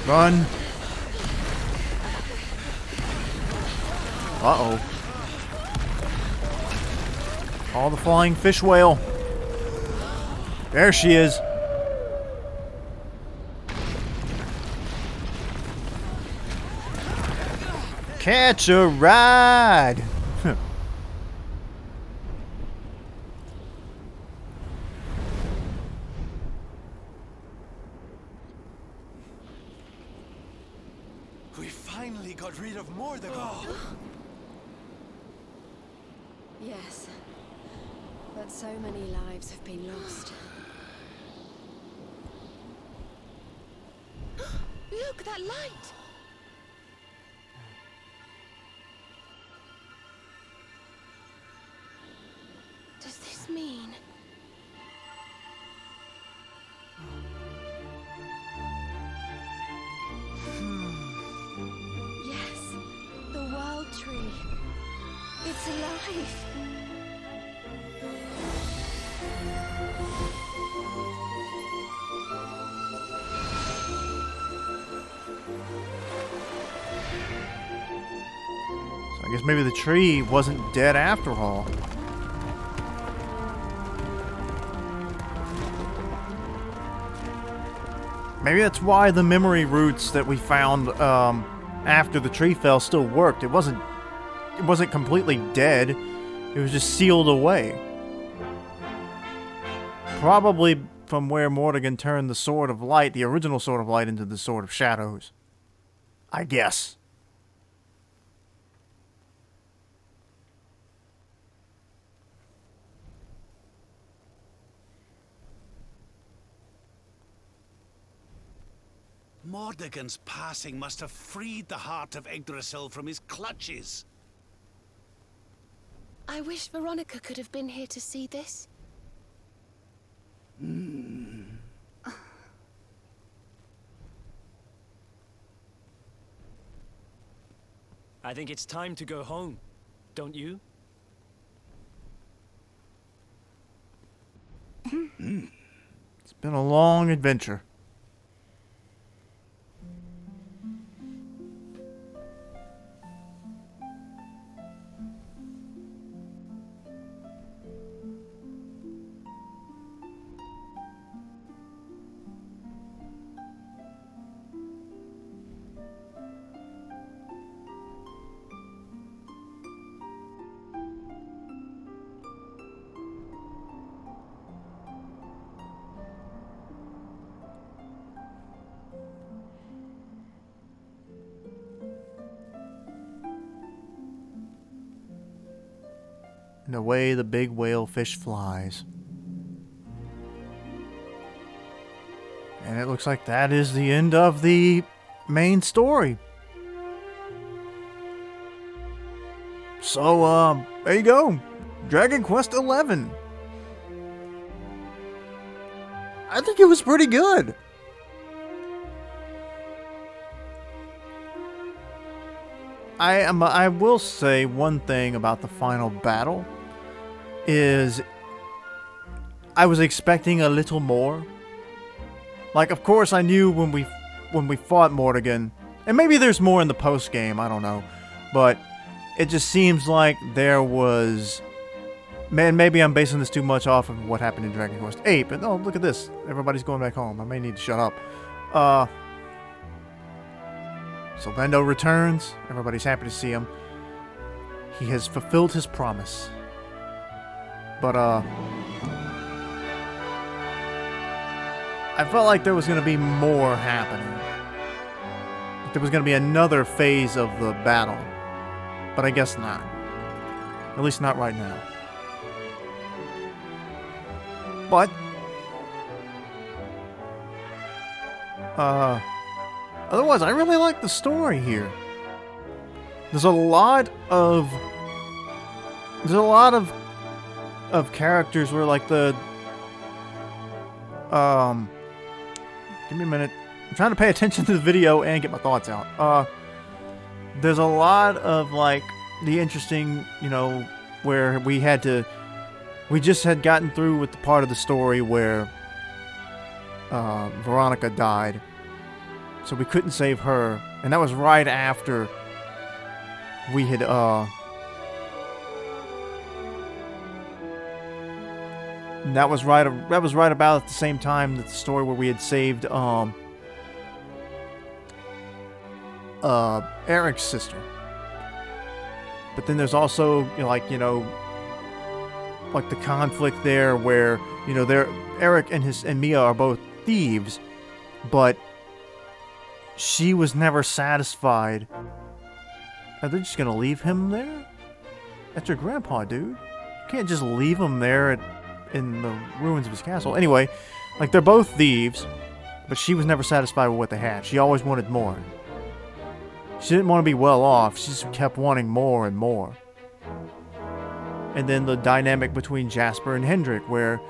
Run. Uh-oh. Oh, the flying fish whale. There she is. Catch a ride. We finally got rid of more than Yes, but so many lives have been lost. Look, that light! Does this mean... Yes, the world tree. It's alive. So I guess maybe the tree wasn't dead after all. Maybe that's why the memory roots that we found after the tree fell still worked. It wasn't completely dead. It was just sealed away. Probably from where Morrigan turned the Sword of Light, the original Sword of Light, into the Sword of Shadows. I guess. Mordegon's passing must have freed the heart of Yggdrasil from his clutches. I wish Veronica could have been here to see this. I think it's time to go home, don't you? It's been a long adventure. And away the big whale fish flies. And it looks like that is the end of the main story. So, there you go. Dragon Quest XI. I think it was pretty good. I will say one thing about the final battle is I was expecting a little more. Like, of course, I knew when we fought Morrigan, and maybe there's more in the post game, I don't know, but it just seems like there was. Man, maybe I'm basing this too much off of what happened in Dragon Quest VIII, but oh, look at this. Everybody's going back home. I may need to shut up. So Bendo returns. Everybody's happy to see him. He has fulfilled his promise. But, I felt like there was going to be more happening. There was going to be another phase of the battle. But I guess not. At least not right now. But, otherwise, I really like the story here. There's a lot of characters where, like, the, give me a minute. I'm trying to pay attention to the video and get my thoughts out. There's a lot of, like, the interesting, you know, where we just had gotten through with the part of the story where Veronica died. So we couldn't save her. And that was right after we had, that was right about at the same time that the story where we had saved, Eric's sister. But then there's also, like the conflict there where, Eric and Mia are both thieves, but she was never satisfied. Are they just gonna leave him there? That's your grandpa, dude. You can't just leave him there in the ruins of his castle. Anyway, like, they're both thieves, but she was never satisfied with what they had. She always wanted more. She didn't want to be well off. She just kept wanting more and more. And then the dynamic between Jasper and Hendrik, where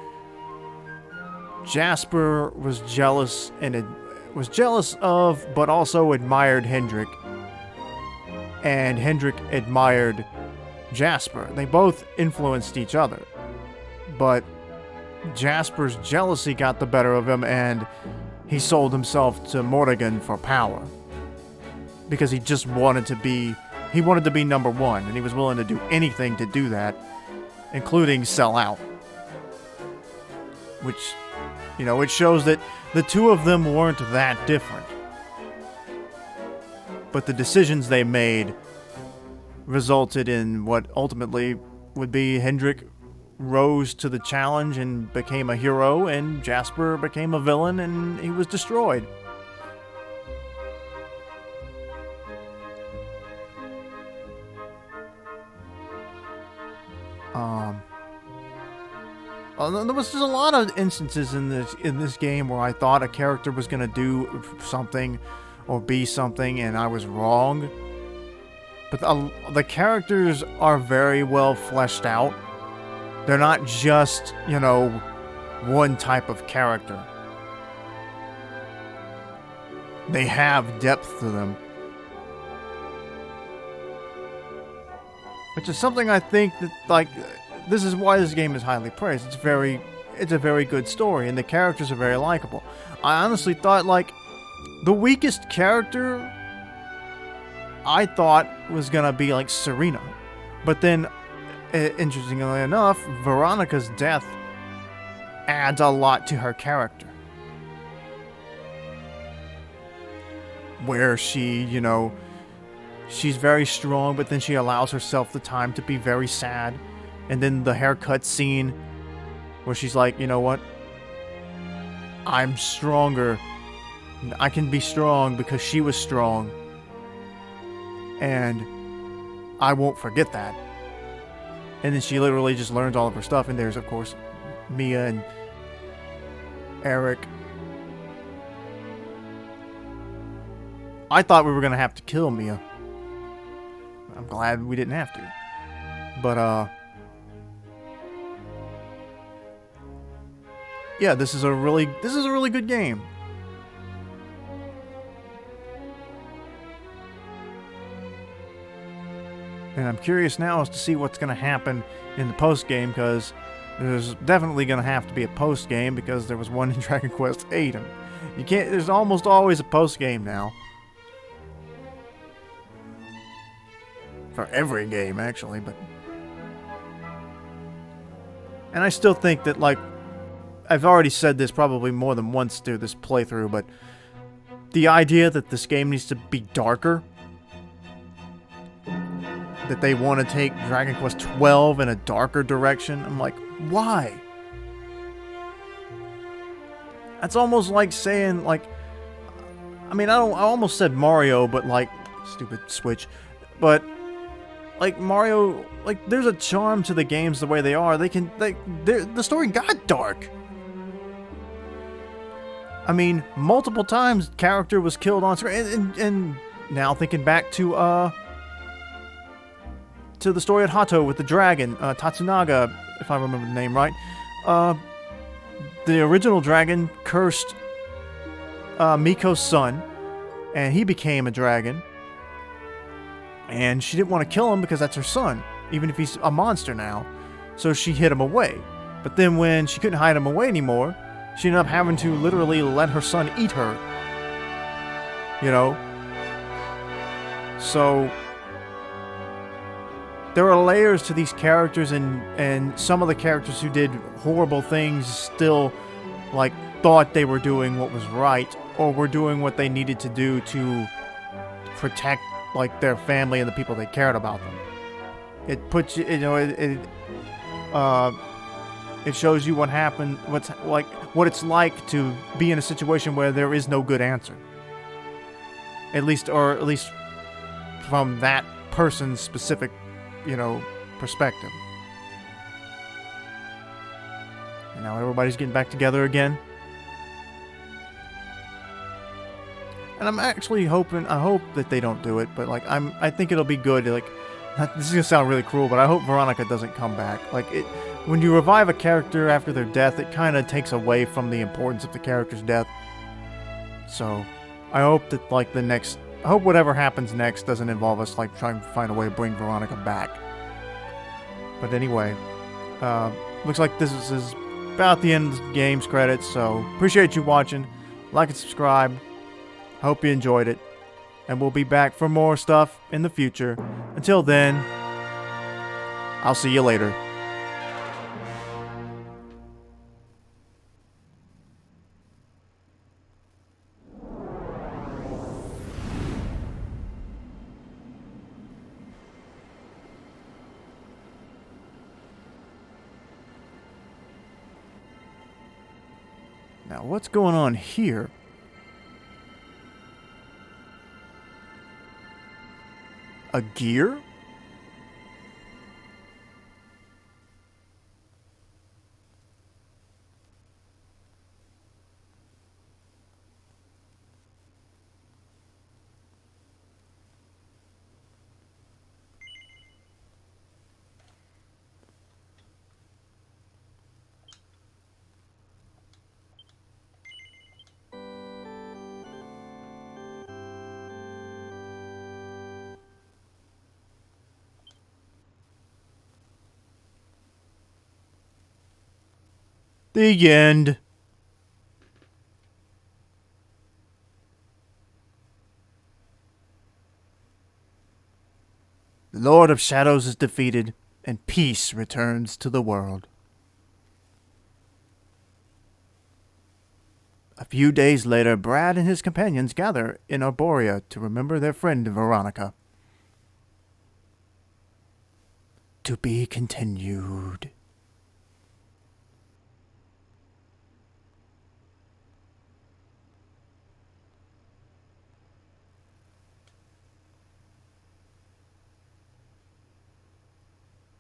Jasper was jealous of, but also admired Hendrik. And Hendrik admired Jasper. They both influenced each other. But Jasper's jealousy got the better of him, and he sold himself to Morrigan for power. Because he just wanted to be number one, and he was willing to do anything to do that, including sell out. Which, it shows that the two of them weren't that different. But the decisions they made resulted in what ultimately would be Hendrik rose to the challenge and became a hero, and Jasper became a villain and he was destroyed. There was just a lot of instances in this game where I thought a character was going to do something or be something, and I was wrong. But the characters are very well fleshed out. They're not just, one type of character. They have depth to them. Which is something I think that, this is why this game is highly praised. It's a very good story, and the characters are very likable. I honestly thought, the weakest character I thought was gonna be, Serena. But then, interestingly enough, Veronica's death adds a lot to her character. Where she, she's very strong, but then she allows herself the time to be very sad. And then the haircut scene where she's like, you know what? I'm stronger. I can be strong because she was strong. And I won't forget that. And then she literally just learns all of her stuff. And there's, of course, Mia and Eric. I thought we were going to have to kill Mia. I'm glad we didn't have to. But, yeah, this is a really good game. And I'm curious now as to see what's going to happen in the post-game, because there's definitely going to have to be a post-game, because there was one in Dragon Quest VIII. And there's almost always a post-game now. For every game, actually, but... And I still think that, I've already said this probably more than once through this playthrough, but the idea that this game needs to be darker, that they want to take Dragon Quest XII in a darker direction, I'm like, why? That's almost like saying, I almost said Mario, but stupid Switch, but Mario, there's a charm to the games the way they are. The story got dark. I mean, multiple times character was killed on screen, and now thinking back to the story at Hato with the dragon, Tatsunaga, if I remember the name right. The original dragon cursed Miko's son, and he became a dragon. And she didn't want to kill him because that's her son, even if he's a monster now. So she hid him away. But then when she couldn't hide him away anymore, she ended up having to literally let her son eat her. you know? So there are layers to these characters, and some of the characters who did horrible things still, like, thought they were doing what was right, or were doing what they needed to do to protect, like, their family and the people they cared about them. It puts you, you know, it shows you what happened, what it's like to be in a situation where there is no good answer. At least from that person's specific, you know, perspective. And now everybody's getting back together again. And I'm actually I hope that they don't do it, but like I think it'll be good. Like, this is gonna sound really cruel, but I hope Veronica doesn't come back. Like, when you revive a character after their death, it kind of takes away from the importance of the character's death. So, I hope that, like, I hope whatever happens next doesn't involve us, like, trying to find a way to bring Veronica back. But anyway, looks like this is about the end of the game's credits, so appreciate you watching. Like and subscribe. Hope you enjoyed it. And we'll be back for more stuff in the future. Until then, I'll see you later. Now, what's going on here? A gear? The end. The Lord of Shadows is defeated, and peace returns to the world. A few days later, Brad and his companions gather in Arborea to remember their friend Veronica. To be continued.